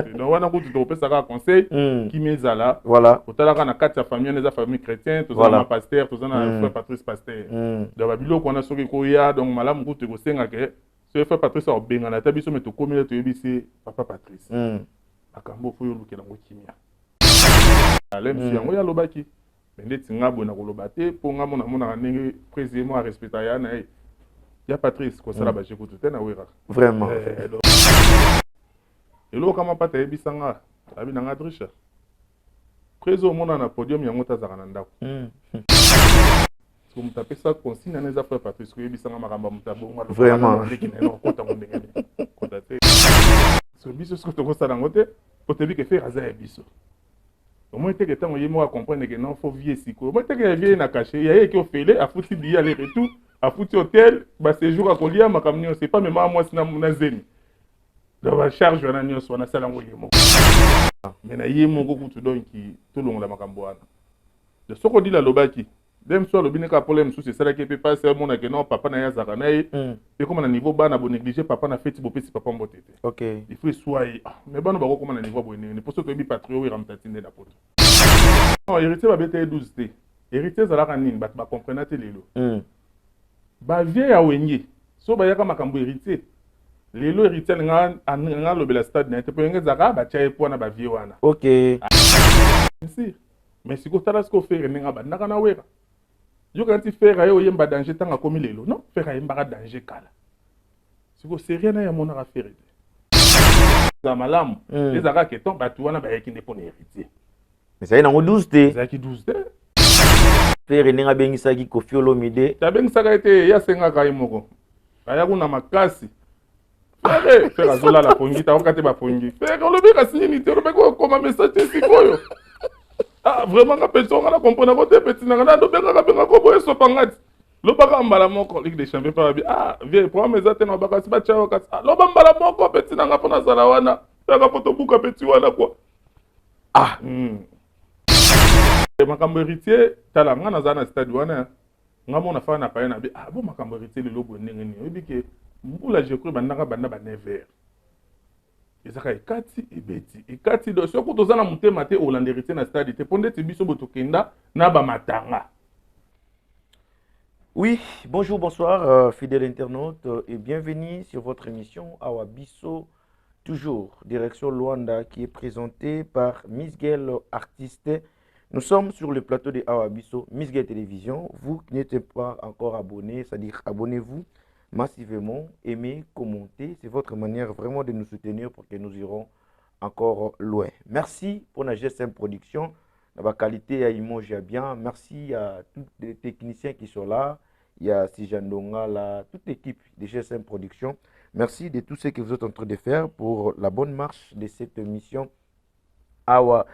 Donc wana ko tu te ça conseil qui mezala Voilà. Otala na kati ya famille les famille chrétien tous Voilà. na pasteur tous na frère Patrice pasteur. Donc babilo ko na soki ko ya donc malamu ko te ko senga ke ce frère Patrice o benga na tabiso me to komile to yebisi papa Patrice. Akambo fo yo lukela ngo kimia. Alem si yango ya lobaki. Mende tinga bona ko lobate po nga mona mona ndenge président a respecta ya na ya Patrice ko sala ba jeko tout na wera. Vraiment. Et là, comment pas t'es bisanga, abi nanga triche. Préso mona na podium yango tazaka ndako. Comme taper ça consigne na za frère Patrice ko bisanga makamba mutabo ngalo. Vraiment. Non, kota ngondengene. Kota te. So biso ce que to kosa ngote, pour te dire que faire aza biso. Au moins te que tant yemo a comprendre que non faut vieux siko. Au moins te que vieux na caché, ya qui ofele a fouti billet aller retour, a fouti hôtel, ba séjour à Kolia makamnio, c'est pas même moi sina na zemi. Donc la charge wana nyonso wana sala ngo yemo. Mais na yemo ko kutu donc ki tout long la makambo wana. De soko di la lobaki. Dem so lobine ka problème sous c'est ça qui peut passer mon que non papa na ya zaka na et comme na niveau bana bo négliger papa na feti bo pesi papa mbotete. OK. Il faut soyer. Mais bana ba ko comme na niveau bo ne pour ça to bi patrio ira mtatine na poto. Non, héritier ba bete 12 t. Héritier za la kanine ba comprendre te lelo. Ba vie ya wenye. So ba ya ka makambo héritier. Lelo héritier nga lobela stade na te po ngezaka ba chaye po na ba vie wana. OK. Si. Mais si ko tala sko faire ninga ba ndaka na wera. Yo quand tu fais ayo yemba danger tanga komi lelo. Non, faire yemba danger kala. Si ko série na ya mona ka faire. Za malamu. Les aka ke ton ba tu wana ba yeki ne po na héritier. Mais ça y est nango 12 te. Ça qui 12 te. Faire ninga bengisa ki Koffi Olomide. Ta bengisa ka ete ya senga ka imoko. Aya kuna makasi. Faire azola la pongi ta okate ba pongi. Faire olobi ka sinini te olobi ko koma message sikoyo. Ah vraiment ka personne na comprendre ko te petit na na do benga ko boye so pangati. Lo baka mbala moko Ligue des Champions pa bi. Ah vie pour mes atte na baka siba chao ka. Lo ba mbala moko petit na ngapona sala wana. Ta ka poto buka petit wana quoi. Ah. Makambo héritier tala nga na zana stade wana. Nga mona fa na pa na bi. Ah bon makambo héritier le lobo ndenge ni. Obi ke mbula je crois bandaka banda ba never. Ezaka ekati ebeti ekati do soko tozana mutema te olanderité na stade te ponde te biso botokenda na ba matanga. Oui, bonjour, bonsoir fidèles internautes et bienvenue sur votre émission Awa Bisso, toujours direction Luanda, qui est présentée par Miss Girl artiste. Nous sommes sur le plateau de Awa Bisso, Miss Girl Télévision. Vous qui n'êtes pas encore abonné, c'est-à-dire abonnez-vous massivement, aimez, commentez. C'est votre manière vraiment de nous soutenir pour que nous irons encore loin. Merci pour la GSM Production. La qualité à image bien. Merci à tous les techniciens qui sont là. Il y a Sijandonga, là, toute l'équipe de GSM Production. Merci de tout ce que vous êtes en train de faire pour la bonne marche de cette émission Awa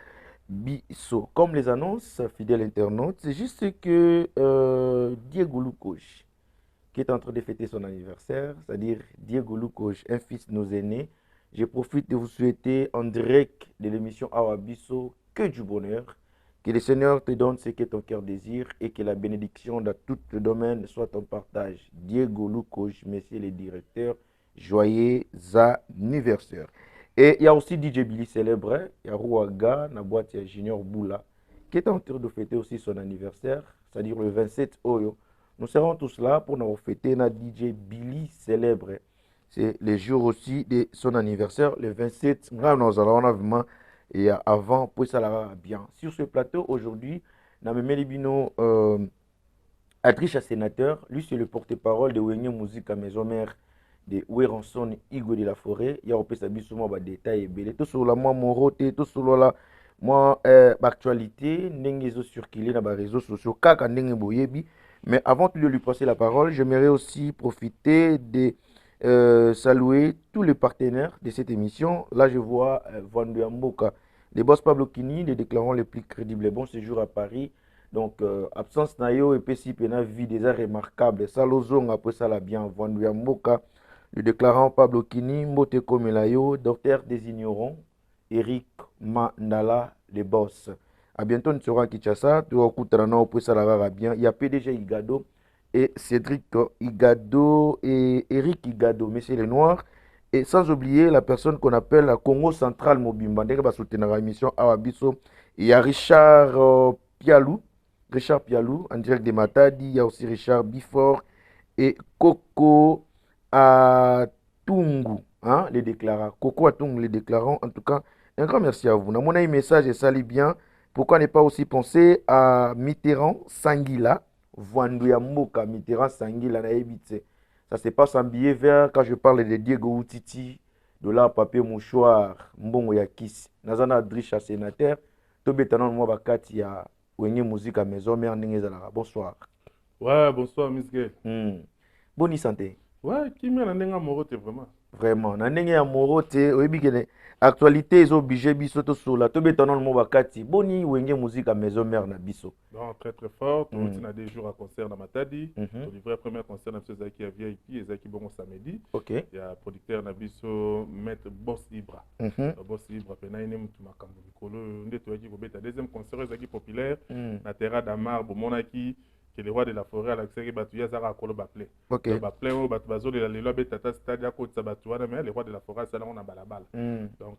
Bisso. Comme les annonces, fidèles internautes, c'est juste que Diego Lukosh, qui est en train de fêter son anniversaire, c'est-à-dire Diego Lukosh, un fils de nos aînés. Je profite de vous souhaiter en direct de l'émission Awa Bisso que du bonheur. Que le Seigneur te donne ce que ton cœur désire et que la bénédiction dans tout le domaine soit ton partage. Diego Lukosh, monsieur le directeur, joyeux anniversaire. Et il y a aussi DJ Billy Célèbre, il y a Rouaga, la boîte il y a Junior Boula, qui est en train de fêter aussi son anniversaire, c'est-à-dire le 27 Oyo. Nous serons tous là pour nous fêter notre DJ Billy Célèbre. C'est le jour aussi de son anniversaire, le 27. Nous allons vraiment et avant, pour ça là bien. Sur ce plateau aujourd'hui, Nameme Libino, Adricha sénateur, lui c'est le porte-parole de Wenye Musique à Maison Mère de Ouéranson Igo de la Forêt. Il y a un souvent des détails et belé. Tout sur la moi moroté, tout sur la moi actualité, n'engezo circuler dans les réseaux sociaux, kaka n'enge boyebi. Mais avant de lui passer la parole, j'aimerais aussi profiter de saluer tous les partenaires de cette émission. Là, je vois Vandu Amboka, les boss Pablo Kini, les déclarants les plus crédibles, les bons séjours à Paris. Donc, absence Nayo et Pessi Pena, vie déjà remarquable. Salozong, après ça, la bien, Vandu Amboka, le déclarant Pablo Kini, Mote Komelayo, docteur des ignorants, Eric Mandala, les boss. À bientôt, nous serons à Kinshasa. Tu vas écouter la bien. Il y a PDG Igado et Cédric Igado et Eric Igado, Messieurs les Noirs. Et sans oublier la personne qu'on appelle la Congo Central Mobimba. Ndenge va soutenir l'émission Awabiso. Il y a Richard Pialou. Richard Pialou, en direct de Matadi. Il y a aussi Richard Bifort et Coco Atungu. Hein, les déclarants. Coco Atungu, les déclarants. En tout cas, un grand merci à vous. Dans mon message, et ça allait bien. Pourquoi ne pas aussi penser à Mitterrand Sangila, Vandouya Moka, Mitterrand Sangila, na Ebitse. Ça se passe en billet vert quand je parle de Diego Outiti, de la papier mouchoir, Mbongo Yakis, Nazana Drisha sénateur, Tobetanon Mwabakati ya Wenye Musique à Maison Mère Ningezalara. Bonsoir. Ouais, bonsoir, Miss Gay. Bonne santé. Ouais, qui m'a donné un morote vraiment. Vraiment, na ndenge ya morote oyebikene actualité est obligé biso to sola to betanon mo bakati boni wenge musique à maison mère na biso. Non, très très fort. On a des jours à concert dans Matadi. On livrait premier concert dans Zaki à VIP et Zaki bon samedi. OK. Il y a producteur na biso Maître Boss Ibra. Boss Ibra pena ine mutu makambo likolo nde to yaki ko beta deuxième concert Zaki populaire na Terra d'Amar bomonaki que le roi de la forêt à l'accès batuya zara kolo baplé. OK. Baplé o batu bazoli la lelo betata stade ya ko tsabatuana mais le roi de la forêt ça là on a balabala. Donc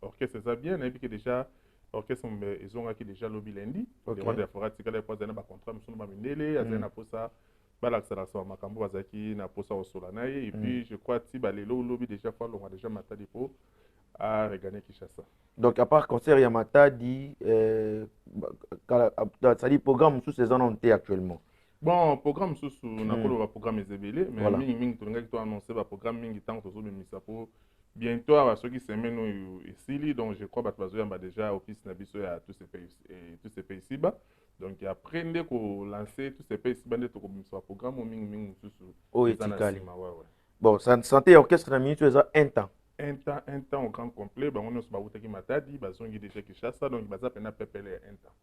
orchestre ça bien et puis que déjà orchestre ils ont acquis déjà lobby lundi. Le roi de la forêt tikala pas zana ba contrat musuno ba mindele azana posa balaxalation makambo bazaki na posa au solana et puis je crois ti ba lelo lobby déjà fois on a déjà matadi po à regagner Kinshasa. Donc à part concert Yamata dit ça dit programme sous saison on est actuellement. Bon, programme sous na kolo ba programme ezebele mais voilà. Mingi to ngaki to annoncer ba programme mingi tant to zo bimisa po bientôt à ceux qui semaine ici donc je crois bato bazoyamba déjà office na biso ya tous ces pays ici bas. Donc après ndé ko lancer tous ces pays ici bas ndé to ko bimisa programme mingi sous oh etikali. Bon, santé orchestre na minute ça un temps au grand complet ba on se ba utaki Matadi ba zongi déjà Kinshasa donc ba za pena pepele un temps.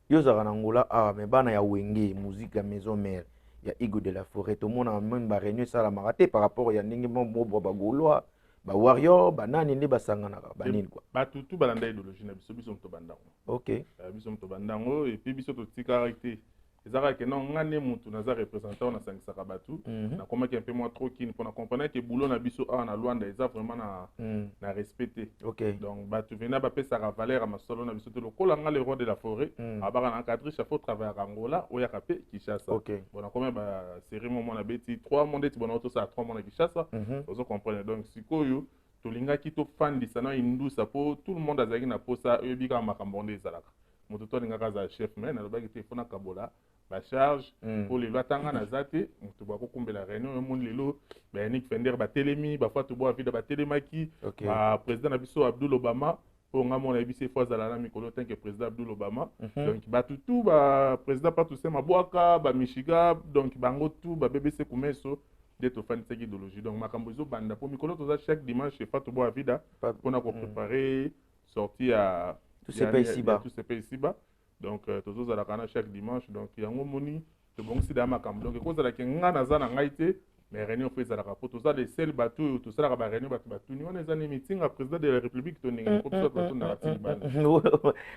Yo zaka na Angola mais bana ya wenge musique à maison mère ya Igo de la Forêt tout monde en même ba réunion ça la maraté par rapport ya ndenge mo ba golois ba warrior ba nani ndi basangana ba nini quoi ba tutu ba landa idéologie na biso biso to bandango. OK Biso to bandango et puis biso to tika caractère ezaka ke non ngane mutu naza représentant na sangisaka batu na komaki un peu moins trop kine pour comprendre que boulot na biso na Luanda eza vraiment na respecter. OK donc batu vena ba pesa ka valeur à masolo na biso to lokola nga le roi de la forêt abaka na cadre chapeau travail à Angola oya kapé Kinshasa. Bon na combien ba série moment na beti 3 mois ndeti bon auto ça 3 mois na Kinshasa vous comprenez donc sikoyo tolingaki to fandisa na indusa po tout le monde azaki na posa ebika makambo nde ezalaka moto to lingaka za chef mais na lobaki te fona kabola ba charge pour les lois tanga na zate moto ba ko kumbela réunion mon lelo ba Nick Fender ba telemi ba fatu bo avida ba telemaki ba président na biso Abdoul Obama pour nga mon abisi fois za la mikolo tant que président Abdoul Obama donc ba tout ba président pas tout ça mabwaka ba Michiga donc bango tout ba BBC Kumeso de to fan cette idéologie donc makambo zo banda pour mikolo to za chaque dimanche fatu bo avida pour na ko préparer sortie à tous ces pays ici-bas. Donc, tous à la cana chaque dimanche. Donc, il y a un moni, c'est bon si dans ma cam. Donc, cause à la kenga nazana ngaite, mais réunion fait à la rapport. Tous ça les seuls bateaux, tout ça la réunion bateau. On est en meeting à président de la République, Tony. Comme ça, bateau narratif.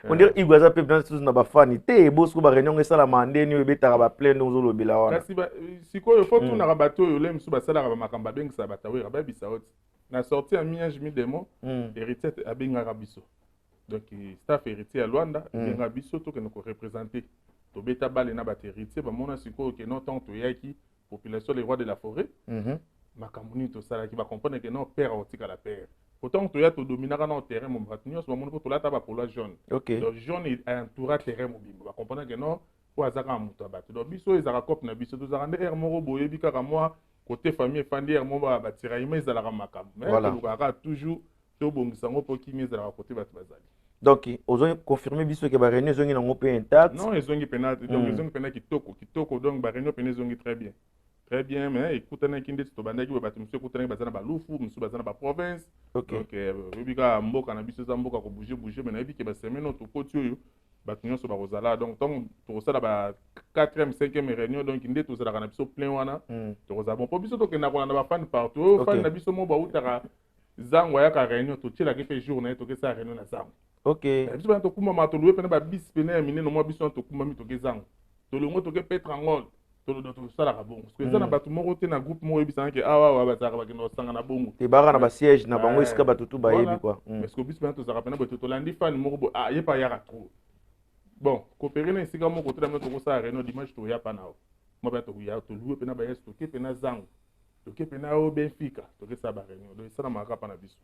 On dirait il va zapper dans tous na ba fanité, bosko ba réunion ça la mandé ni beta ba plein nous zo lobila wana. Kasi ba siko yo faut tout na bateau yo lem su ba sala ba makamba beng sa batawe ba bisa ot. Na sorti en miage mi demo, héritier abenga rabiso. Donc, staff héritier à Luanda, il y a biso to que nous représenter. To beta bale na bat héritier, ba mona siko que non tant to yaki population les rois de la forêt. Makamuni to sala qui va comprendre que non père otika la père. Autant to ya to dominera na terrain mon bratignos, ba mona to la taba pour la jaune. Donc jaune est entouré terrain mobile. Va comprendre que non pour azaka muto abat. Donc biso ezaka cop na biso to zaka er moro boye bika ka moi côté famille fandi er mo ba batira ima ezala ka makam. Mais to toujours to bongisango po kimi ezala côté bat bazali. Donc, ils ont confirmé que la réunion est intacte. Non, ils ont pénal. Donc, ils ont pénal qui toko. Donc, la réunion est très bien. Très bien, mais écoutez, il y a des gens qui ont la province. Donc, il y a des gens qui ont bouger, mais il y a des gens qui ont donc, tu as 4e, 5e réunion, donc, il y a des gens qui ont plein. Tu as bon, pour biso, tu as des fans partout. Fan na biso mo ba utara zango ya ka réunion, tu as la journée, tu as réunion na zango. OK. Biso to kuma ma to louer pena ba bis pena mine no mo biso to kuma mi to gezango. To longo to ke petre angol. tosalaka bongo parce que eza na bato moko te na groupe moko oyebisana ke awa bazalaka bakende kosanga na bongo te baka na basiège na bango esika bato tu bayebi quoi parce que biso mpena tozalaka pena boye tolandi fani moko boye ye pa yaka trop bon kopere na esika moko te damena tokosala réunion dimanche toya pa na o mwa bena tokoya toluwe mpena bayesi toke mpena zango toke mpena o benfica tokesala baréunion donc esalamaka pa na biso.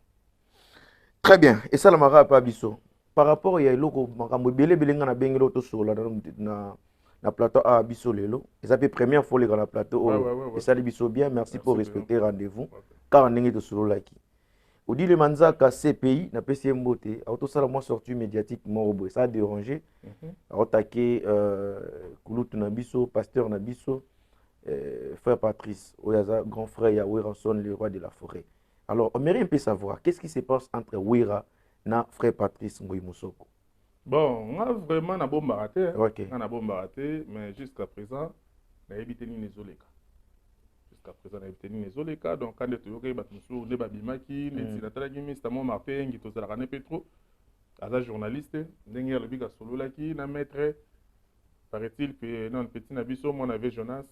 Très bien esalamaka pa biso par rapport ya eloko makambo ebele nga na bengeli tosola na plateau a biso lelo eza pe première fois leka na plateau oyo esali biso bien. Merci pour respecter rendez-vous car ndenge tosololaki odile manzaka CPI na pesi mbote autosala mwa sortie médiatique moko boye ça a dérangé aotake kulutu na biso pasteur na biso frère Patrice oyaza grand frère ya Weranson le roi de la forêt. Alors on aimerait un peu savoir qu'est-ce qui se passe entre Wera na frère Patrice Ngoyi Mosoko. Bon, moi vraiment na bomba raté. OK. Na bomba raté, mais jusqu'à présent, na évité ni nezoleka. Jusqu'à présent na évité ni nezoleka, donc quand tu yoka battu sur ne babimaki, ne tinatala gimi stamo Martin ngi tozala kana Petro. Aza journaliste, ndenge le biga solo laki na maître paraît-il que non petit na biso mon avait Jonas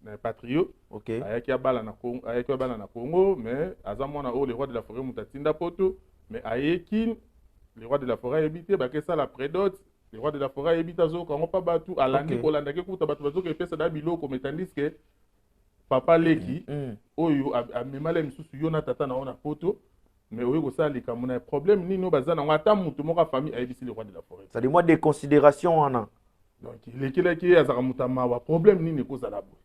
na patriote. OK. Ayaki abala na Congo, mais aza mona o le roi de la forêt mutatinda poto, mais ayeki le roi de la forêt habité baké ça la prédote le roi de la forêt habite azo quand pas batu alandi kolanda ke kuta batu bazo ke pesa da biloko mais tandis que papa leki oyo amemala misusu yona tata na ona poto mais oyo ko ça lika mona problème nino bazana ngata mutu moka famille habite le roi de la forêt ça dit moi des considérations ana donc lekilaki azaka mutama wa problème nini ko za la bo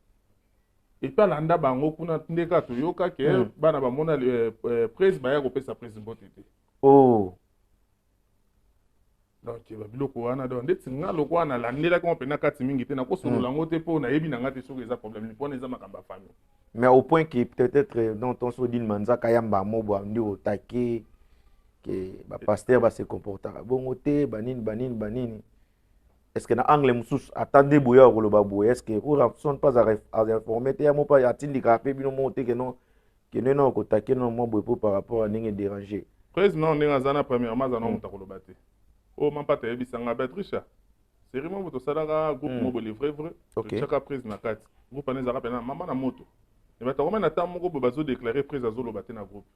et pas landa bango kuna ndeka to yoka ke bana ba mona presse ba ya ko pesa presse mbotete oh. Donc biloko wana donc ndeti nga loko wana landela ko pena kati mingi te na ko solo lango te po na yebi na ngate soko eza problème ni pona eza makamba famille mais au point que peut-être dans ton sodine manzaka yamba mobo ndi otake que ba pasteur ba se comportera bongo te banini est-ce que na angle musus attendez boya ko loba boya est-ce que pour son pas à informer te mo pas atindi ka pe bino monter que non ko take non mo boy par rapport à ninge déranger président ndinga zana premièrement zana mutako loba te o mampata yebisanga Beatrice sérieusement boto salaka groupe moko vrai chaque prise na kati groupe ane zaka pena mama na moto et bata komena ta moko bo bazo déclarer prise azo loba te na groupe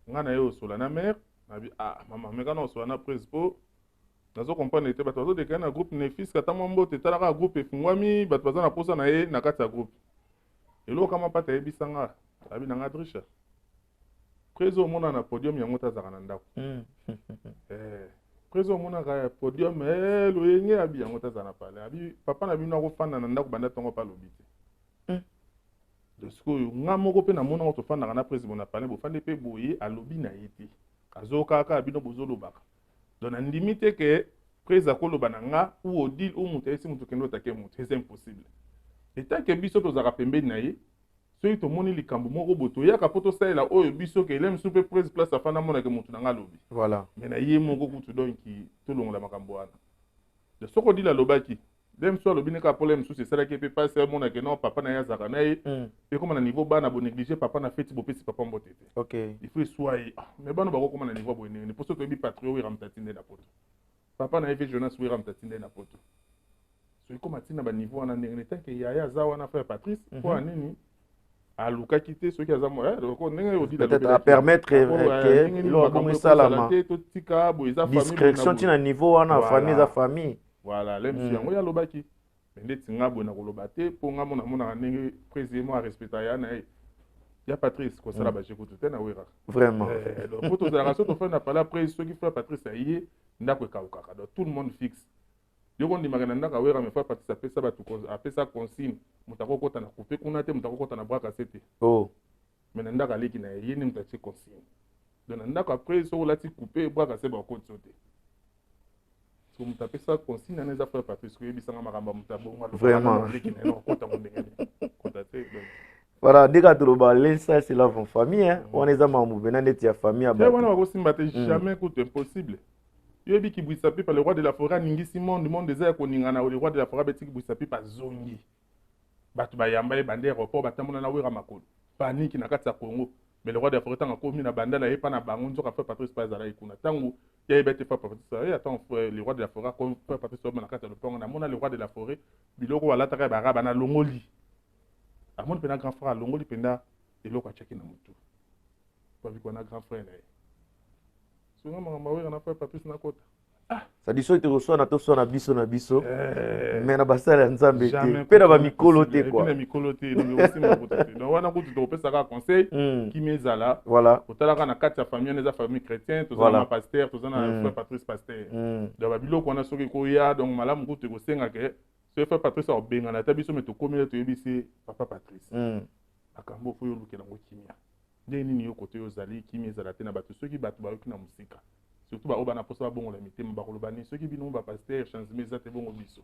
nga na yo sola na mère na bi mama meka na sola na prise po nazo comprendre te bata bazo déclarer na groupe ne fils kata mombo te talaka groupe efungwami bata baza na posa na ye na kati ya groupe elo kama pata yebisanga abi na nga Beatrice prise o mona na podium yango tazaka na ndako président monaka podium lo yenge abi yango tazana pale abi papa na bino akofanda na ndako banda tongo pa lobi te de ce que nga moko pe na mona ko fanda na président na pale bo fande pe boye alobi na yete azoka ka bino bozolobaka donc na limite que président ko loba na nga ou odile ou mutu esi mutu kendo take mutu c'est impossible et tant que biso tozaka pembeni na ye soki tomoni likambo moko boto yaka poto salela oyo biso ke lem soupe prise place afana mona ke mutu nanga lobi voilà mais na ye moko kutu donc tolongola makambo wana de soko dila lobaki dem so lobi neka problème sous c'est ça qui peut passer mona ke non papa na ya zaka na ye et comme na niveau bana bo négliger papa na feti bo pesi papa mbotete OK il faut soyer mais bana bako comme na niveau bo ne pour so to bi patrio wi ramtatinde na poto papa na ye Jonas wi ramtatinde na poto so comme atina ba niveau wana ndenge tant que ya za wana frère Patrice pour nini à l'ukakité ceux qui a zamo peut-être à permettre que il a comme ça la discrétion tient niveau wana famille za famille voilà l'aime si yango ya lobaki mais tinga bona kolobate po nga mona mona ndenge président a respecter ya na ya Patrice ko sala ba jekutu te na wera vraiment donc pour la raison to fait na parler après ceux qui fait Patrice aye ndako kaukaka donc tout le monde fixe yoko ndimaka na ndaka wera me fa Patrice apesa batu apesa consigne mutako kota na couper kuna te mutako kota na braka sete oh mais na ndaka leki na ye ni mutachi consigne donc na ndaka après so lati couper braka se ba kota sote so mutapesa consigne na za frère Patrice ko yebisanga makamba mutabonga vraiment leki na no kota mundengene kota te voilà dès que tu le ça c'est la famille hein on est à mamu benane tia famille aba wana ko simba te jamais coûte impossible yebi ki bwisapi par le roi de la forêt ningisi monde des airs koningana le roi de la forêt betiki bwisapi pa zongi batu bayamba e bande aéroport batamona na wera makolo panique na kati ya Congo mais le roi de la forêt tanga komi na banda na yepa na bango nzoka frère Patrice pas ezala ikuna tango ya ebete frère Patrice attends le roi de la forêt comme frère Patrice na kata le pongo na mona le roi de la forêt biloko wala taka baraba na longoli amoni pena grand frère longoli penda eloko achaki na mutu pa biko na grand frère na ye songa mama wera na frère Patrice na kota ça dit so te reçoit na to so na biso mais na basala nzambe te pe na ba mikolo te quoi na mikolo te donc aussi mon côté donc wana ko tu pesa ka conseil qui mezala voilà otalaka na kati ya famille na famille chrétien to na pasteur to na frère Patrice pasteur donc ba biloko wana soki ko ya donc malamu ko te ko senga ke ce frère Patrice o benga na tabiso me to komela to yebisi papa Patrice akambo fo yo lukela ngo kimia nde nini yo kote yo zali kimia ezala te na bato soki bato ba yoki na musika surtout ba obana posa bongo la mitema ba kolobani soki bino ba pasteur changement za te bongo biso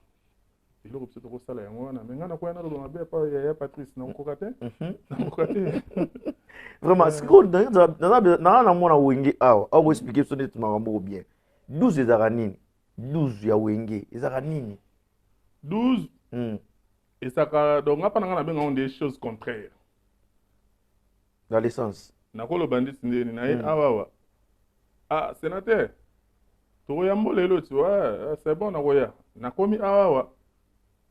eloko biso to sala yango wana mais ngana ko na loba mabe pa ya Patrice na ko kate na ko kate vraiment ce qu'on na mona wenge awa au expliquer so net makambo bien 12 ezaka nini 12 ya wenge ezaka nini 12 esaka donc ngapa ngana benga on des choses contraires dans le sens na ko lobandi ndeni na awa ah sénateur to ya mbolelo tu ouais c'est bon na koya na komi awa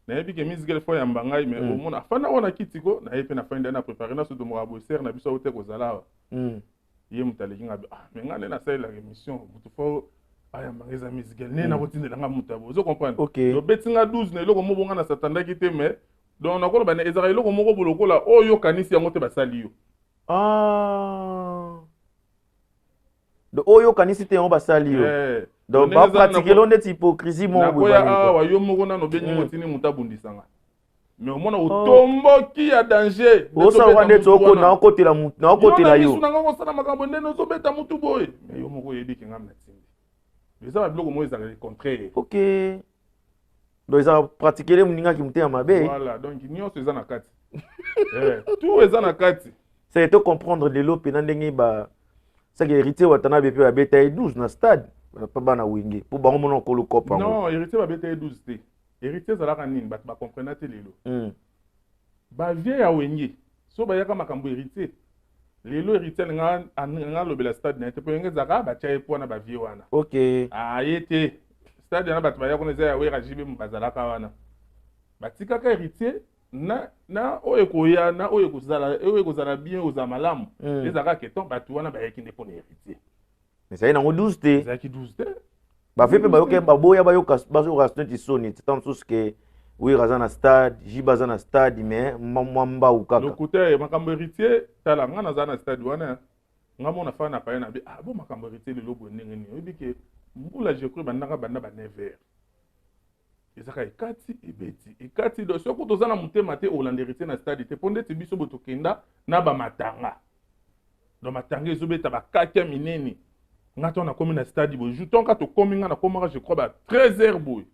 na yebi ke Miss Girl fo ya mbangai mais au monde afana ona kitiko na yepe na fin d'année préparer na so de mo ser na biso ote ko zala ye mutaleki ngabe mais ngane na sala émission mutu fo aya mbangeza Miss Girl ne na kotindela nga mutabo vous comprenez le betinga 12 na eloko mobonga na satandaki te mais donc na ko ba na ezara eloko moko bolokola oyo kanisi yango te basali yo de oyo kanisi te on basali yo donc ba pratiquer l'honnête hypocrisie mon boy na wa yo moko na no benyi motini mutabundisanga mais omona utomboki ya danger o sa wande toko na okotela mutu na okotela yo na ngoko sana makambo ndene ozobeta mutu boy mais yo moko yebi ke ngam na tindi ça va biloko mo ezaka le contraire OK donc ça pratiquer le muninga ki muté mabe voilà donc nyonso eza na kati tout eza na kati c'est te comprendre de l'eau pena ndenge ba ça que héritier watana BP ba beta 12 na stade pas bana wingé pour bango mono ko kopa non héritier ba beta 12 te héritier zalaka nini ba comprendre te lelo ba vie ya wingé so ba yaka makambo héritier lelo héritier nga lobela stade na te po ngeza ka ba tia epo na ba vie wana OK yete stade na ba ya kona za ya wera jibe mbazalaka wana batika ka héritier na oyo koya na oyo kozala bien oza malamu ezaka keton bato wana bayaki nde pona héritier mais ça y na 12 te ezaki 12 te ba fait pe ba yoke ba boya ba yoka ba zo restaurant soni c'est tant sous que oui razana stade jibaza na stade mais mwamba ukaka le côté makambo héritier tala nga na za na stade wana nga mona fa na pa na bi bon makambo héritier le lobo ndenge ni obi ke mbula je crois banda ba 9h ezaka ekati ebeti ekati do soko tozana mutema te Hollande héritier na stade te ponde te biso botokenda na ba matanga do matanga ezobeta ba kakia minene ngato na komi na stade bo juton ka to komi nga na komaka je crois ba 13h boy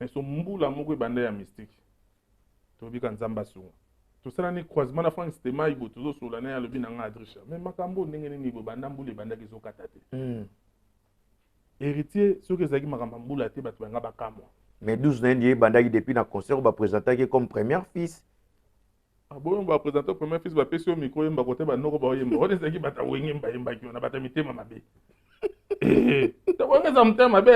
mais so mbula moko banda ya mystique to bika nzamba sunga to sala ni croisement na France te mai bo tozo sola na ya lobi na nga adrisha mais makambo ndenge nini bo banda mbula banda kizo kata te héritier soki ezaki makambo mbula te bato banga bakamwa mais 12 n'indi bandaki depuis na concert ba présenter comme première fils bon ba présenter première fils ba pesi au micro yemba côté ba noko ba yemba on ezaki bata wenge mba yemba ki na bata mitema mabe to wenge za mtema mabe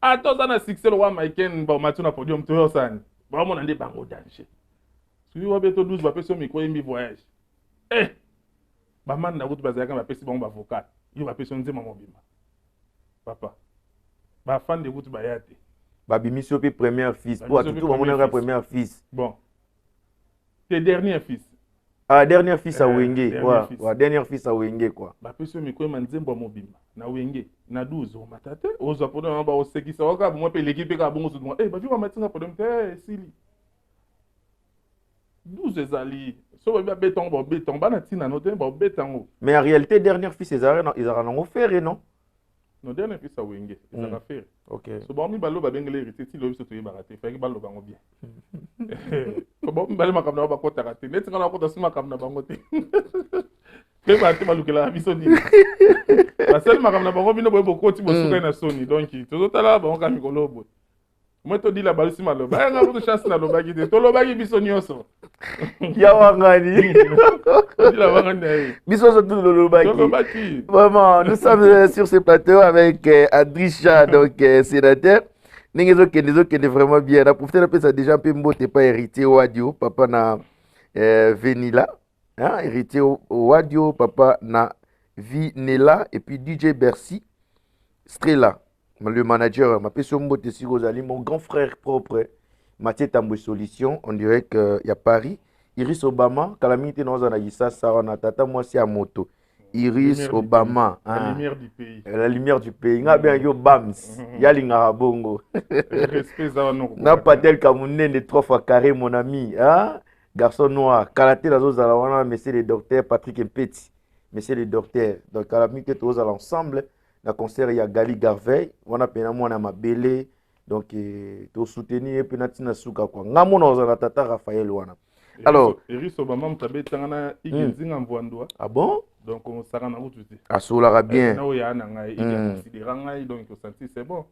a to za na succès le wa Michael ba matu na podium to yo sani ba mo na ndi bango danger suivi wa beto 12 ba pesi au micro yembi voyage ba man na kutu ba zaka ba pesi bango ba vocal yo ba pesi nzema mobima papa ba fan de kutu ba yate Babimiso pe premier fils pour tout le monde a premier fils bon tes derniers fils dernier fils à Wenge ouais dernier fils à Wenge quoi ba peso mi ko manzembo mobimba na Wenge na 12 o matate ozo podo ba o sekisa waka mo pe l'équipe ka bongo so ba vi wa matinga podom te sili 12 ezali so ba beton ba na tina no te ba betango mais en réalité dernier fils ils auront offert non no dernier fils à Wenge ils ont fait OK so ba mi balo ba bengele hérité ti lo biso to yeba te fa ki balo bango bien so ba mi balo makamna ba kota kate net ngana kota sima makamna bango te ke ba te balukela biso ni ba sel makamna bango bino bo koti bo suka na soni donc to tala bango ka mikolo bo Moi, tu dis la balle, c'est mal. Il y a une chance dans le bas qui te. Tu l'as dit, biso nyonso. Yawangani. Tu l'as dit. Biso surtout le Lobaki. Vraiment, nous sommes sur ce plateau avec Adrisha, donc sénateur. Ningezo Kende vraiment bien. La profité de ça déjà un peu t'es pas héritier audio, papa na Venila, hein, héritier audio, papa na Vinela et puis DJ Bercy, Strela, le manager, ma personne mbote si Rosali, mon grand frère propre, Mathieu Tamboué Solution, on dirait qu'il y a Paris, Iris Obama, Calamité dans un ça, on a tata moi c'est à moto. Iris Obama, la lumière du pays. La lumière du pays. Nga bien yo bams, yalinga bongo. Respect ça non. Na patel kamunen de 3 fois carré mon ami, hein? Garçon noir, karaté la zone wana monsieur le docteur Patrick Mpeti. Monsieur le docteur. Donc à la mi que tous à l'ensemble, la concert il y a Gali Garvey, wana pena mwana mabele. Donc to soutenir et puis natina suka kwa. Nga mona za tata Raphaël wana. Alors, Iris Obama mtabe tangana ikinzinga mvwandwa. Ah bon? Donc on s'arrête en route. Ah solara bien. Là où il y a un angai, il y a considéré donc on sentit c'est bon.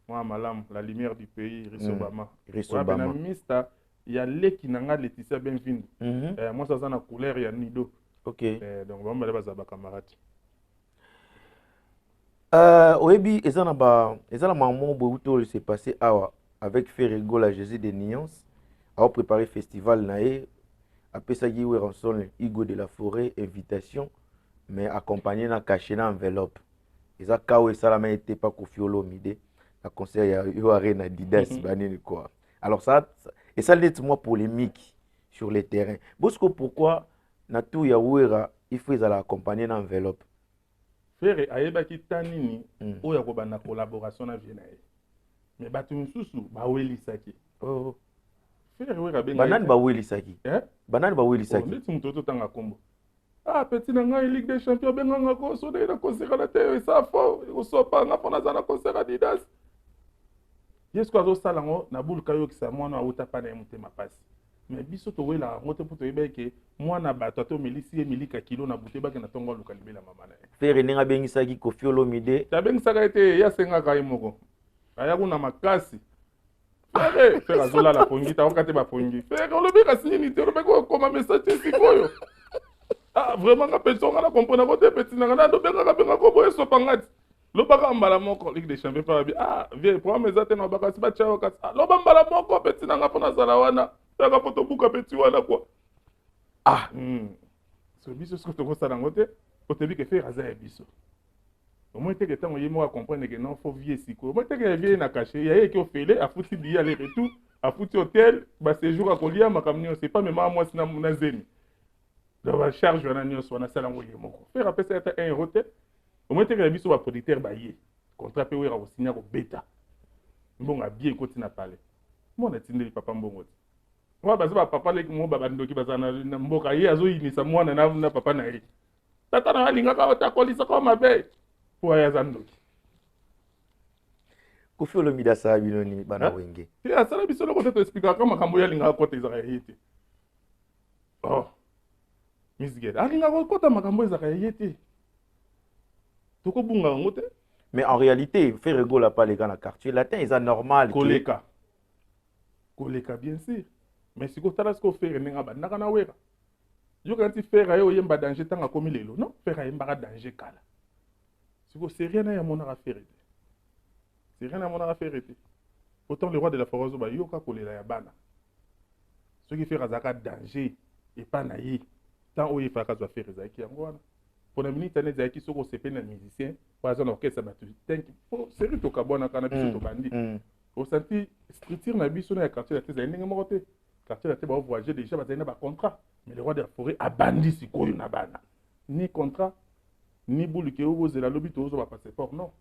Moi malam, la lumière du pays, Iris Obama. Iris Obama. Mista, il y a les qui n'anga Laetitia Benvin. Moi ça ça na couleur il y a Nido. OK. Donc on va aller bas camarade. Oebi ezana maman bouto s'est passé avec Ferrego la Jésus des Nuances. A préparé festival nae. Après ça il y a ensemble Igo de la Forêt invitation. Mais accompagné dans caché dans enveloppe. Et ça quand ça la main était pas Koffi Olomide, la concert il y a Arena Didas banini quoi. Alors ça et ça l'est moi polémique sur le terrain. Bosco pourquoi na tout ya wera il faut la accompagner dans enveloppe. Faire ayeba ki tanini o ya ko bana collaboration na vienae. Mais batu msusu ba welisaki. Oh. Faire wera benga. Banane ba welisaki. Banane ba welisaki. On dit mutoto tanga kombo. Ah, petit nanga Ligue des Champions benga ko so de na concert na te ça fo o so pa nga pona za na concert Adidas. Yes ko azo sala ngo na bulu kayo kisa mwana auta pa na mutema pasi. Mais biso to wela ngote poto yebeke mwana bato to milisi milika kilo na bute bake na tongo luka libela mama na. Fere ninga bengisaki Koffi Olomide. Ta bengisaka ete ya senga kai moko. Aya kuna makasi. Fere azola la pongi ta okate ba pongi. Fere olobi ka sini te olobi ko koma message sikoyo. Ah, vraiment, la personne a compris que petit n'a do benga benga ko boye so pangati. Lo baka mbala moko Ligue des Champions pa bi. Ah, vie pour mes atene baka si ba chao ka. Lo ba mbala moko petit n'a pona sala wana. Ta ka poto buka petit wana quoi. Ah, so biso ce que to ko sala ngote, ko te bi ke faire aza biso. Au moins te que tant yemo a comprendre que non faut vie siko. Au moins te que vie na caché, ya ye ki ofele a fouti bi aller retour, a fouti hôtel, ba séjour a kolia makamni, c'est pas même moi sina na zemi. Donc la charge on a mis sur la salle en moko. Faire après ça un roté. Au moins tu as vu sur la producteur baillé. Contrat payé au signer au bêta. Bon a bien côté na parler. Moi na tindeli papa mbongo. Moi baza papa leki mo baba ndoki baza na mboka ye azo yimisa mwana na papa na ye. Tata na linga ka ta kolisa ko mabe. Pour ya zandoki. Koffi Olomide sa binoni bana wenge. Ya sala biso lo côté to expliquer comment makambo ya linga côté za yete. Oh. Misged. Alinga ko kota makambo ezaka yete. Toko bunga ngote. Mais en réalité, Ferrego la pas les gars dans quartier latin, c'est normal. Koleka. Koleka bien sûr. Mais si ko tala sko faire ninga ba naka na wera. Yo kanti faire ayo yemba danger tanga komi lelo, non? Faire yemba danger kala. Si ko c'est rien à mon affaire. C'est rien à mon affaire. Autant le roi de la forêt zo ba yo ka kolela ya bana. Ce qui fait azaka danger et pas naïe. Tant où il faut faire faire ezaki yango wana pour na minute na ezaki soko sepe na musicien par exemple orchestre batu tank pour série to kabona kana biso to bandi au senti structure na biso na quartier la teza ndenge moko te quartier la te ba voyager déjà ba tena ba contrat mais le roi de la forêt a bandi sikoyo na bana ni contrat ni boule ke ozo la lobby to ozo ba passeport non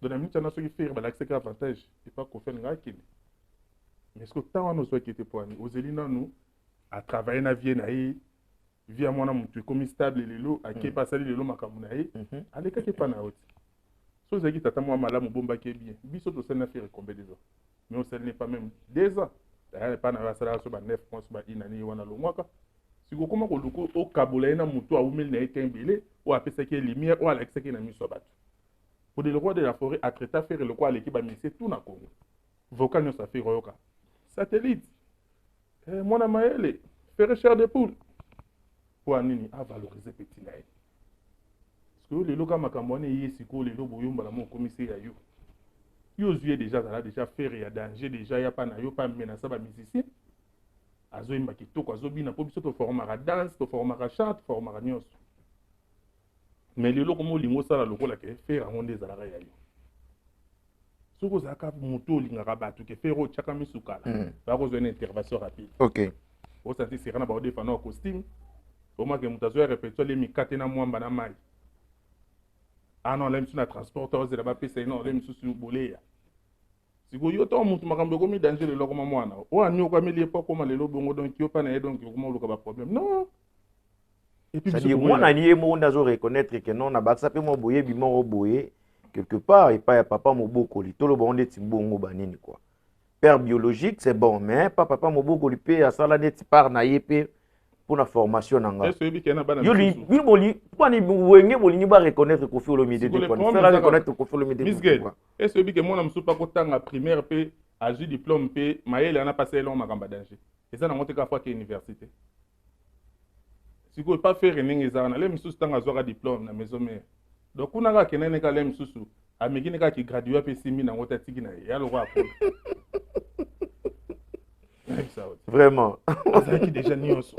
dans la minute na so qui faire ba l'accès avantage et pas qu'on fait ngaki mais ce que tant on soit qui était pour nous ozelina nous à travailler na vie na via mwana mutu comme stable lelo ake pasali lelo makamuna ye aleka ke pana oti so zaki tata mwa malamu bomba ke bien biso to sena faire combien de jours mais on sel n'est pas même 2 ans d'ailleurs pas na sala so ba 9 mois so ba inani wana longwaka siko koma ko luko o kabula na mutu a umeli na ekembele o apesa ke lumière o alekisa ke na miso batu pour le roi de la forêt a traité faire le quoi l'équipe ba mise tout na Congo vocal nyonso affaire oyoka satellite mwana mayele faire chair de poule po anini avaloriser petit na ye parce que lelo ka makambo wana eye sikoyo lelo boyombala mo okomisi ya yo yo ozwi ye déjà azala déjà faire ya danger déjà ya pa na yo pa menasa bamusicien azoyemba kitoko azobina mpo biso toformaka danse toformaka chant toformaka nyonso mais lelo komo olingo osala lokola ke faire yango nde ezalaka ya yo soki ozalaka moto olingaka bato ke faire otyaka misukala bakozwa na intervention rapide ok osanti sera na baodefana wa costume omake moto azoya répétition ale mikate na mwamba na mai non ale misu na transport ozela bapesa ye non ale misusu boleya sikoyo yo ntango motu makambo ekomi danger lelo okoma mwana oyo ani okameli epo akoma lelo bongo donk yo mpa na ye donk okoma oluka baproblème non c'est-à-dire mwana ni ye moko nde azoreconnaître ke non na bakisa mpe mwa boyebi moko boye quelque part epai ya papa mobokoli toloba ngo ndeti mbongo banini quoi père biologique c'est bon mais pas papa mobokoli mpe asala ndeti part na ye mpe mpona formation na nga wenge bolingi bareconnaître Koffi Olomide reconnaître Koffi Olomide est-ce que bike mwana mosusu akotanga primaire mpe azwi diplôme mpe mayele ana pasa elongo makambo ya danger eza nango te kaka ke université sikoyo pa faire ndenge ezaka na le mosusu ntango azwaka diplôme na maison mare donc kuna kaka akendani kaka le mosusu amekini kaka kigradue mpe simbi nango te atiki na ye ya lokwa akona vraiment azalaki déjà nyonso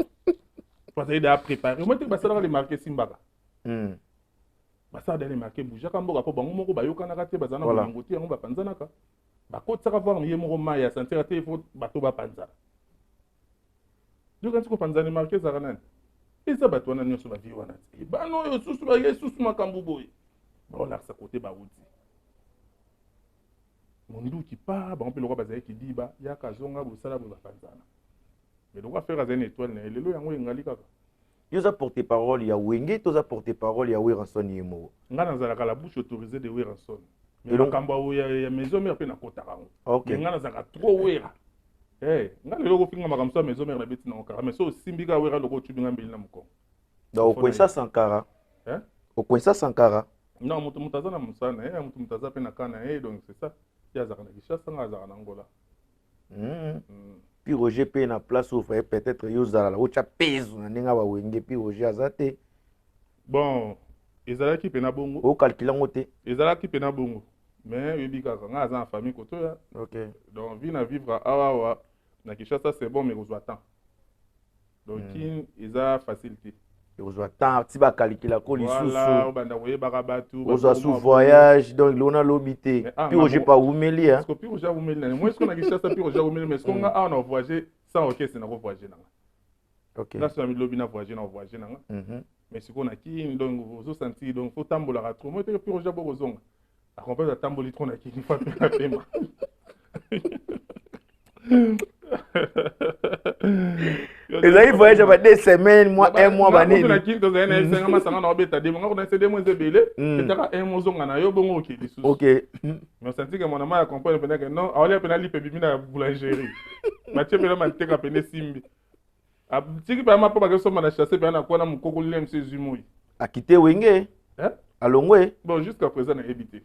bazali da préparer moi te basalaka lemarke simbaka basala da lemarke boujaka mboka mpo bango moko bayokanaka te bazala na bolingo te yango bapanzanaka bakotisaka voir ye moko mai ya santira te ifo bato bapanzana yokanisi kopanzana lemarke ezalaka nani eza bato wana nyonso bavie wana te bana oyo susu baye susu makambo boye baolakisa kote bauti monduki pa bango mpe lokwa bazalaki diba yaka azonga bosala boye bapanzana mais lokwa faire azali na étoile na ye lelo yango engali kaka yo oza porte parole ya wenge to oza porte parole ya Weranson ye moko nga nazalaka la bouche autorisée de Weranson mais makambo ya maison mare mpe nakotaka yango mais nga nazalaka trop wera nga lelo kofinga makambo so ya maison mare na beti nango kaka mais so osimbi kaka wera loko otubinga mbeli na mokongo donc okwesa Sankara okwesa Sankara non moto aza na mosala na ye moto aza mpe na ka na ye donc c'est ça ye azalaka na Kinshasa nga azalaka na Angola puis Roger mpe na place oyo faye peut-être yo ozala otya peso na ndenge bawenge puis Roger aza te bon ezalaki mpe na bongo okalkila ngo te ezalaki mpe na bongo mais oyebi kaka nga aza na famille kotoya donc vi na vivre awawa na Kinshasa c'est bon mais kozwa temps donc eza facile te ozwa temps ti bakalikila ko lisusu obanda koyebaka bato ozwa sous voyage donc lona lobi te puis Roger pa umeli parce que puis Roger umeli nani moi est-ce qu'on a Kinshasa puis Roger umeli mais est-ce qu'on a on a voyagé sans orchestre na ko voyager nanga ok là sur mi lobi na voyager nanga mais ce qu'on a qui donc ozo senti donc faut tambola trop moi te puis Roger bokozonga accompagner tamboli trop na ki une fois na pema ezali voyage ba 2 semaines mois 1 mois banini na kinto za na senga masanga na obeta de ngako na cede moins ebele etaka 1 mois zonga na yo bongo okedi susu ok mais senti que mon amant accompagne pendant que non awali pena lipe bimi na boulangerie mathieu pena manteka pene simbi tiki pa mapo ba ke so mana chasser pena kwa na mukoko lem se zumoi akite wenge alongwe bon jusqu'à présent na habité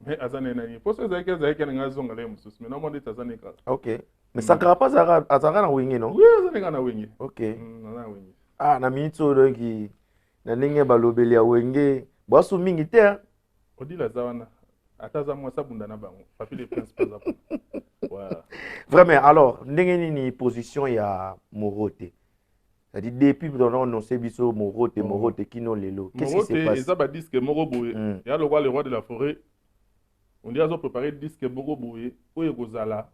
mais azana nani pour ça zaki na zonga le mususu mais non monde tazana ka ok mais Sankara pas azara na wenge non oui azana na wenge ok na wenge na minute oyo donc na ndenge balobeli ya wenge bwasu mingi te odila zawana ataza mwa sabunda na bango papi les principaux za voilà vraiment alors ndenge nini position ya Morote c'est-à-dire depuis on annonce biso Morote kino lelo qu'est-ce qui se passe ça ba disque moko boye ya le roi de la forêt on dit azo préparer disque moko boye oyo kozala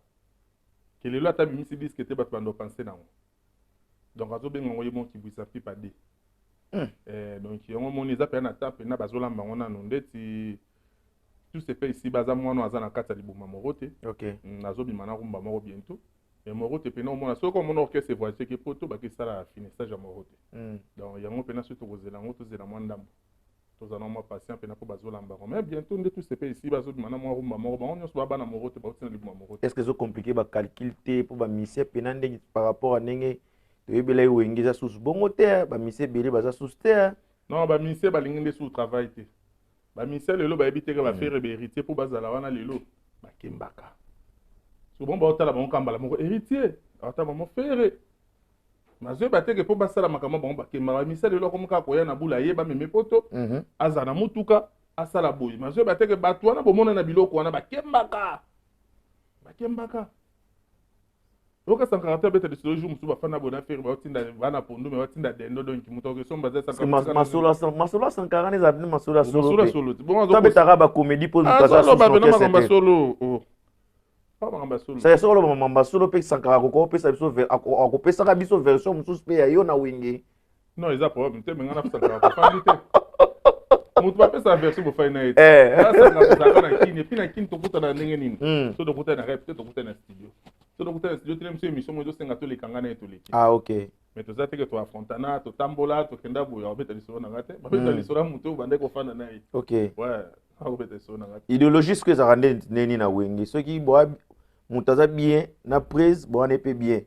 que lelo atabimisi disque te bato bando penser nango donc azo benga ngo yemo kibwisa pipa de donc yango moni za pe na tape na bazolamba ngo nanu ndeti tout se fait ici baza mwana aza na kata libuma Morote ok nazo bimana kumba moko bientôt et Morote pe na mona soko mon orchestre voici que poto ba ki sala finissage ya Morote donc yango pe na surtout kozela ngo to zela mwandambo to zana mo patient pe na ko bazolamba mais bientôt ndeti tout se fait ici bazo bimana mwa kumba moko ba onyo so ba na Morote ba otina libuma Morote est-ce que c'est compliqué ba calcul te pour ba mission pe na ndenge par rapport à ndenge toyebela wenge za sous bongo te ba mission bele baza sous te non ba mission ba lingi nde sous travail te ba mission lelo ba ebite ka ba faire héritier pour bazala wana lelo ba kembaka so bon ba otala bango kambala moko héritier ata maman ferré mazo bateke po basala makambo bango bakemba bamisala eloko moka koya na bula yeba meme poto aza na mutuka asala boyi mazo bateke bato wana bomona na biloko wana bakembaka oka sankara beta de ce jour musu bafana bona faire batinda bana pondu me batinda dendo donc muto ke somba za sankara masolo sankara ne zabini masolo solo bon to betaka ba comédie pose kaza solo ba bena makamba solo c'est solo ba solo pe sankara ko pesa biso ko pesa ka biso version musu pe ya yo na wenge non ils a problème te menga na sankara ko fandi te mutu ba pesa version bo faina ete sankara na kini puis na kini to kuta na ndenge nini so to kuta na rep to kuta na studio so donc tu studio télé monsieur émission mo senga to lekanga na to leki ok mais to zate que to affrontana to tambola to kenda boya obeta lisoro na ngate ba beta lisoro muto bande ko fana na ok ouais obeta lisoro na ngate idéologie ce que ça rende neni na wenge ceux qui boit mutaza bien na prise bon ne peut bien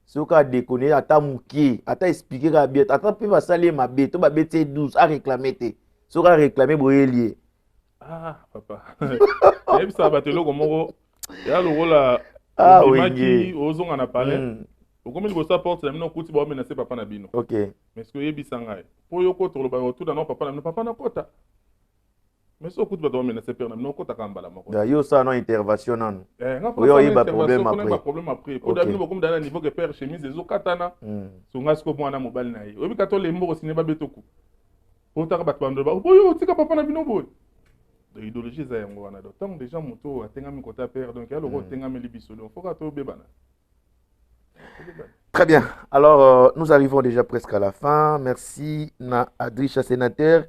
ceux qui a déconné ata muki ata expliquer ka bien ata pe va saler ma bé to ba bete 12 a réclamer te ceux qui a réclamer boyelier papa et puis ça ba te loko moko ya lo la oui ozonga na palais okomi liboso porte na mino kuti ba menacé papa na bino ok mais ce que yebisa ngai po yo koto lo ba tout dans papa na kota mais so kuti ba do menacé père na mino kota kambala moko da yo ça non intervention non yo y ba problème après po da bino bokomi dana niveau que père chemise ezo katana so ngai siko mwana mobali na ye obi kato le mboko sineba betoku po taka bato bando ba po yo tika papa na bino boy de idéologie za yango wana donc tant déjà moto atengami kota père donc ya loko tengami libiso donc faut ka to bebana. Très bien. Alors nous arrivons déjà presque à la fin. Merci na Adricha sénateur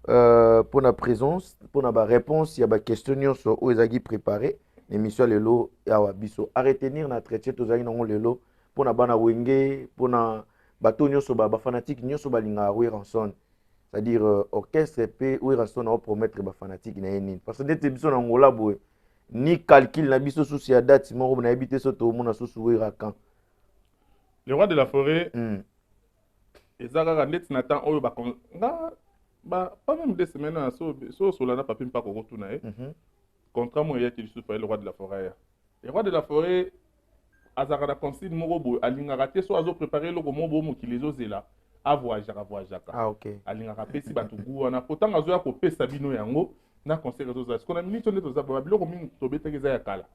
pour la présence, pour la réponse, il y a des questions sur où ezagi préparé l'émission lelo ya wabiso. À retenir na traité tozali na lelo pour na bana wenge pour na bato nyoso ba fanatique nyoso balinga we ranson. C'est-à-dire orchestre pe ou ranson na promettre ba fanatique na yeni parce que dete biso na ngola boy ni calcul na biso sous ya date moko na habité so to mona sous we rakan. Le roi de la forêt ezaka net na temps oyo ba pas même 2 semaines so solana papi mpa ko retourna contrat mo ya ki souffre le roi de la forêt. Le roi de la forêt azaka na consigne moko boy alinga raté so azo préparer le gomo bo mokilizo zela a voyager. Ah ok. Alinga pesi batu guana pourtant azo ya ko pesa bino yango na conseil réseaux sociaux. Qu'on a mis tonne to za biloko mingi to betaka za ya kala.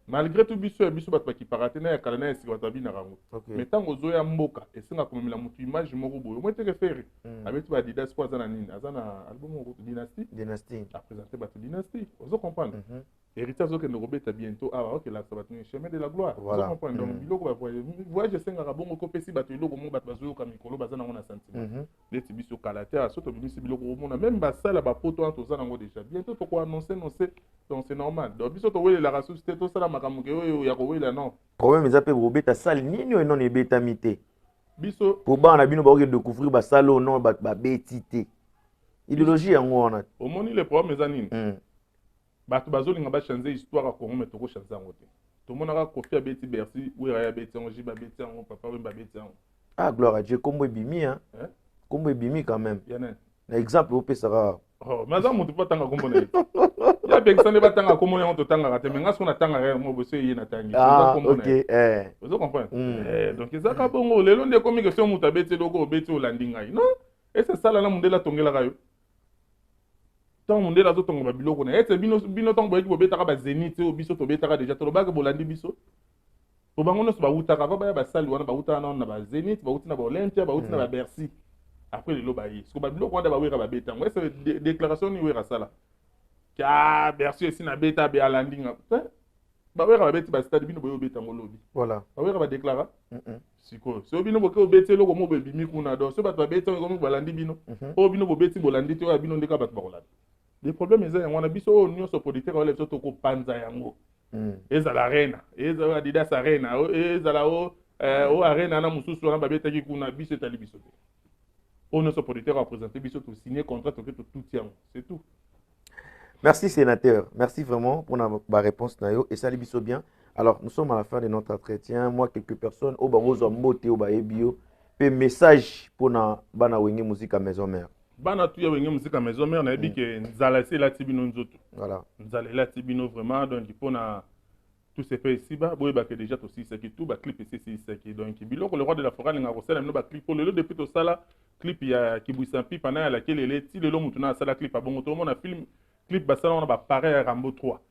Malgré tout biso bato ki paratena ya kala na esi wata bina rango. Mais tant ozo ya mboka esenga komemela mutu image moko boyo. Moi teke faire. Avec ba Adidas kwa za na nini? Azana album Dynasty. A présenter bato Dynasty. Ozo comprendre. Héritage ozo ke no robeta bientôt. Ah OK là ça va tenir chemin de la gloire. Ozo comprendre. Donc biloko ba voyage senga rabongo ko pesi bato iloko mo bato bazo ka mikolo bazana ngona sentiment. Leti biso kala te aso to bimisi biloko mona même ba sala ba poto to za nango déjà. Bientôt tu peux annoncer donc c'est normal donc biso to wele la ressuscité to sala makamu ke oyo ya ko wela non problème eza pe robeta sal nini non e betamité biso pour bana bino ba découvrir ba salo non ba betité idéologie yango wana omoni le problème eza nini bato bazolinga ba changer histoire ko ngome to ko changer yango te to monaka Kofi abeti Bercy wera ya beti yango jiba beti yango papa wemba beti yango gloire à Dieu kombo ebimi kombo ebimi quand même yana na exemple opesaka mais ça mutu pas tanga kombo na ya bekisa ne batanga kombo na to tanga te mais ngaso na tanga re mo boso ye na tangi OK vous comprenez donc ezaka bongo lelo nde komi question mutu abeti loko obeti olandi ngai non et c'est ça là na mundela tongela kayo tant mundela zo tongo ba biloko na ete bino tongo boyeki bobetaka ba Zénith o biso to betaka déjà to lobaka bolandi biso to bango no so ba utaka ba ba sali wana ba utaka na ba Zénith ba utina ba Olympia ba utina ba Bercy. Après le lobayi parce que ba biloko wanda ba wera ba beta moi c'est déclaration ni wera sala ka Bercy ici na beta be alandinga ba wera ba beti ba stade bino boyo beta ngolobi voilà ba wera ba déclara siko so bino boke obeti loko mo be bimi kuna do so ba beta ngo ba landi bino o bino bo beti bolandi te o bino ndeka ba kolandi les problèmes eza yango na biso o nyonso producteur ole biso to ko panza yango ezala arena ezala Adidas arena ezala o arena na mususu na ba beta ki kuna biso etali biso on ne se producteur a présenté biso to signer contrat to tout tient c'est tout. Merci sénateur, merci vraiment pour ma réponse nayo et ça biso bien. Alors nous sommes à la fin de notre entretien. Moi quelques personnes au bango zombote au baebio pe message pour na bana wenge musique à maison mère. Bana tu ya wenge musique à maison mère na bi que nzala c'est la tibino nzoto. Voilà. Nzala la tibino vraiment donc pour na tout se fait ici bas boye ba que déjà aussi c'est que tout ba clip ici c'est que donc biloko le roi de la forêt nga kosala no ba clip pour le depuis tout ça là clip ya Kibuisampi pendant à laquelle elle est le long mutuna sala clip bon tout le monde a film clip ba sala on ba pareil Rambo 3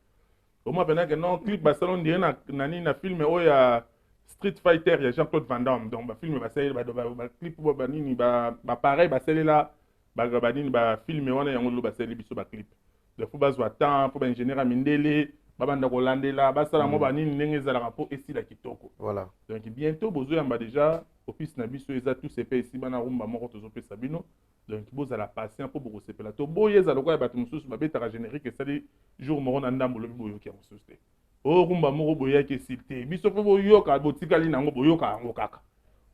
au moins pendant que non clip ba sala on dirait na film o ya Street Fighter ya Jean-Claude Van Damme donc ba film ba sala ba clip ba nini ba pareil ba sala là ba nini ba film wana yango lo ba sala biso ba clip de faut bazwa temps pour ba ingénieur a mindele babanda kolandela basala mo banini ndenge ezalaka mpo esila kitoko Voilà. donc bientôt bozoyamba déjà office na biso eza tout sepe esi bana rumba moko tozopesa bino donc bozala patient mpo bokosepela to boye ezala lokola bato mosusu babetaka générique esali jour moko na ndambo lobi boyoki ya mosusu te o rumba moko boyaki esili te biso mpo boyoka botikali nango boyoka yango kaka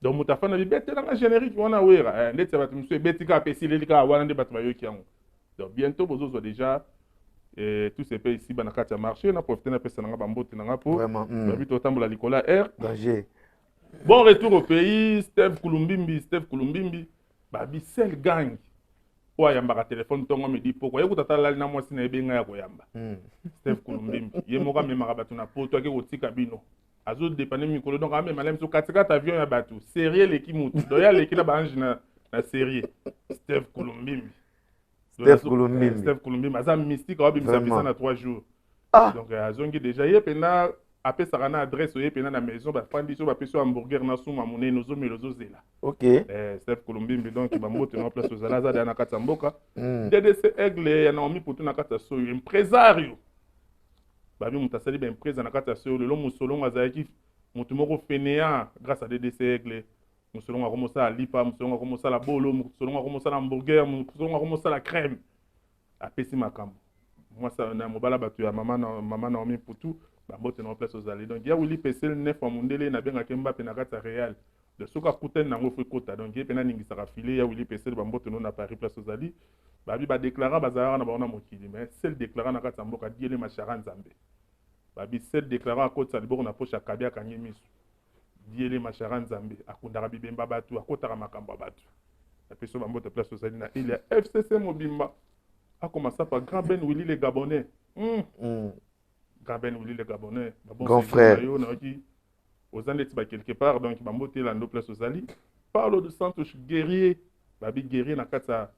donc moto afanda bibetelanga générique wana wera ndeti ya bato mosusu ebetika ape esileli kaka wana nde bato bayoki yango donc bientôt bozozwa déjà et tout ce pays ici na kati ya marché na profiter na pesa nanga bambote nanga po Vraiment. babi to tambola likola air Danger. bon retour au pays Steve Kulumbimbi babi sel gang o ayambaka telefone tongo me di poko yekuta tala na mwasi na ebenga ya koyamba Steve Kulumbimbi ye moka memaka bato na poto ake kotika bino azo dépendre mikolo donc ame malem so katikata avion ya bato sérieux leki mutu do ya leki na bange na sérieux Steve Kulumbimbi Steve Kulumbimbi aza mystique abimisa pesa na 3 jours donc azongi déjà ye pena apesaka na adresse ye pena na maison bafandi so bapesi hamburger na suma monene ozomela ozozela Ok. Steve Kulumbimbi donc bambote na place ozala aza da na kati ya mboka DDC Aigle ya Naomi Putu na kati ya soyo impresario babi moto asali baimpresa na kati ya soyo lelo mosolongo azalaki moto moko fainéant grâce à DDC Aigle mosolongo akomosala lipa mosolongo akomosala bolo mosolongo akomosala hamburger mosolongo akomosala crème apesi makambo mwasa na mobala bato ya mama Naomi Putu bambote na place ozali donc ya wili pesel nef wa mundele na benga kemba pe na kati ya Real de soka kuten nango fo kota donc ye pena ningisaka file ya wili pesel bambote no na Paris place ozali babi ba déclara bazara na baona mokili mais seul déclara na kati ya mboka diele mashara nzambe babi seul déclara akota liboko na poche akabia kangi misu diele mashara nzambe akundaka bibemba batu akotaka makambo batu apeso bambote place ozali na ile ya FCC Mobimba akomasa par Grand Ben Willy le Gabonais Grand Ben Willy le Gabonais Grand frère yo na ki ozandeti ba quelque part donc bambote lando place ozali parle de Santos guerrier babi guerrier na kata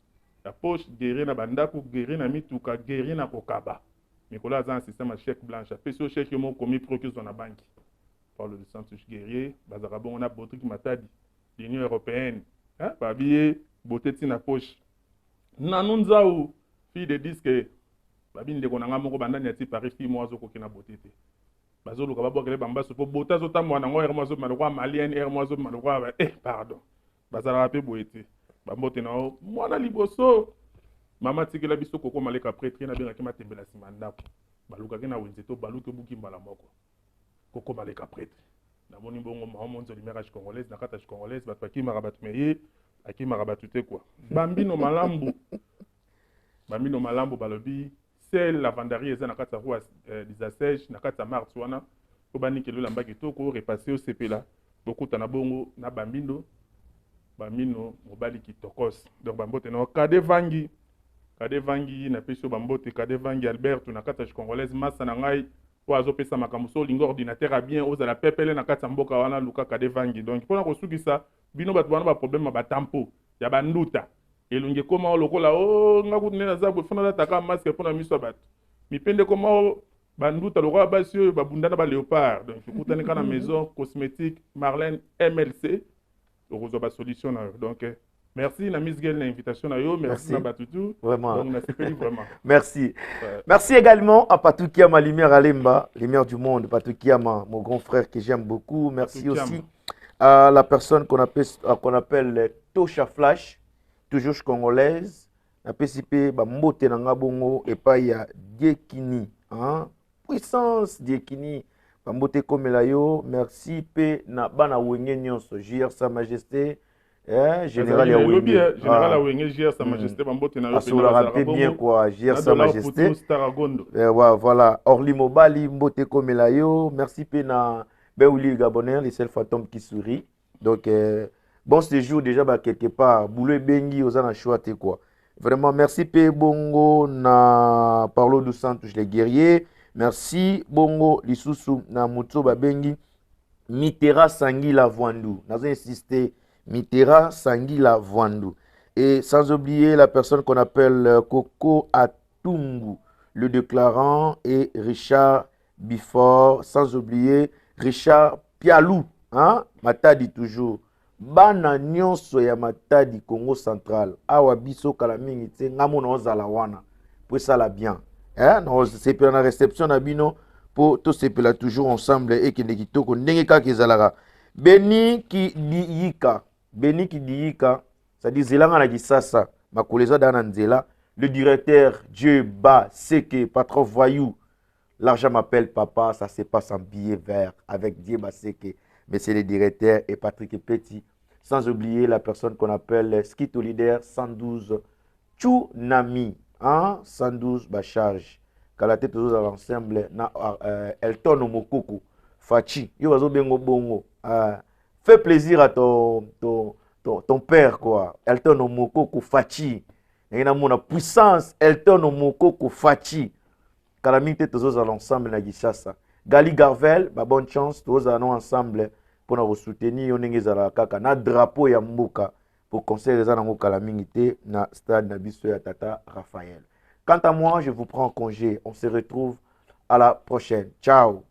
ya poche guerrier na bandako guerrier na mituka guerrier na kokaba mikolo aza un système à chèque blanche apesi o chèque mo komi procure na banque parle de Santos guerrier bazaka bongo na Botrick Matadi l'Union européenne babi boteti na poche nanunzau fille de disque babi ndeko nanga moko bandani ati Paris fille mo azoko kina botete bazoluka babokele bambaso po bota zotamwa nango er mo zo malokwa malien er mo zo malokwa pardon bazala pe boete bambote na mwana liboso mama tikela biso koko maleka prêtre na benga kema tembela sima ndako baluka ke na wenzeto baluke buki mbala moko koko maleka prêtre na moni bongo maman monzo limérage congolaise na kata congolaise bato akimaka bato meye akimaka bato te quoi bambino malambo balobi c'est la vendarie eza na kata roi disasège na kata mars wana po banikelo lamba kitoko repasser au sepela bokuta na bongo na bambino mobali kitokos donc bambote na kade vangi na peso bambote kade vangi Albert na kata congolaise massa na ngai po azopesa makambo so lingo ordinateur a bien ozala pepele na kata mboka wana luka kade vangi donc pona kosukisa bino bato wana ba problème ba tampo ya banduta elunge koma lokola ngakuti nena zabu fona dataka masque pona miso bato mipende koma banduta lokola basi oyo babundana ba léopard donc kutani kana maison cosmétique Marlène MLC okozwa ba solution na donc merci na Miss Girl na invitation na yo merci na batutu vraiment donc na sepeli vraiment merci merci également à Patou Kiama Lumière Alemba lumière du monde Patou Kiama mon grand frère que j'aime beaucoup merci aussi à la personne qu'on appelle Tosha Flash toujours congolaise na PCP ba mbote na ngabongo et pas ya Diekini puissance Diekini bambote komela yo merci pe na bana wenge nyonso JR Sa Majesté général ya wenge général ya wenge JR Sa Majesté bambote na yo pe bien quoi JR Sa Majesté voilà Orly Mobali mbote komela yo merci pe na Beouli Gabonais les seuls fantômes qui sourit donc bon séjour déjà quelque part boulot bengi ozana choix quoi vraiment merci pe bongo na Parlo du Santos les guerriers Merci bongo lisusu na muto babengi Mitera Sangila Voandu. Nous avons insisté Mitera Sangila Voandu. Et sans oublier la personne qu'on appelle Coco Atungu, le déclarant, et Richard Bifort, sans oublier Richard Pialou, hein? Matadi toujours. Bana nyonso ya Matadi Congo Central. Awa biso kalamingi te ngamona ozala wana. Pour ça la bien. Hein? C'est pour la réception nabino pour tous ces là toujours ensemble et qui n'est kitoko ndenge kaka ezalaka. Beni ki diika. Beni ki diika. C'est-à-dire zelanga na kisasa makoleza dana nzela. Le directeur Dieu Ba Seke patron voyou. L'argent m'appelle papa, ça se passe en billet vert avec Dieu Ba Seke. Mais c'est le directeur et Patrick Petit. Sans oublier la personne qu'on appelle Skito Leader 112 Tsunami. Hein? 112 Bacharge. Kalate tous à l'ensemble na Elton Mokoko Fachi. Yo bazo bengo bongo. Fais plaisir à ton père quoi. Elton Mokoko Fachi. Et na mona puissance Elton Mokoko Fachi. Calamité tous à l'ensemble na Gishasa. Gali Garvel, ba bonne chance tous à nous ensemble pour nous soutenir yonenge zala kaka na drapeau ya mboka pour conseil les anango calamité na stade na biso ya Tata Raphaël. Quant à moi, je vous prends en congé. On se retrouve à la prochaine. Ciao.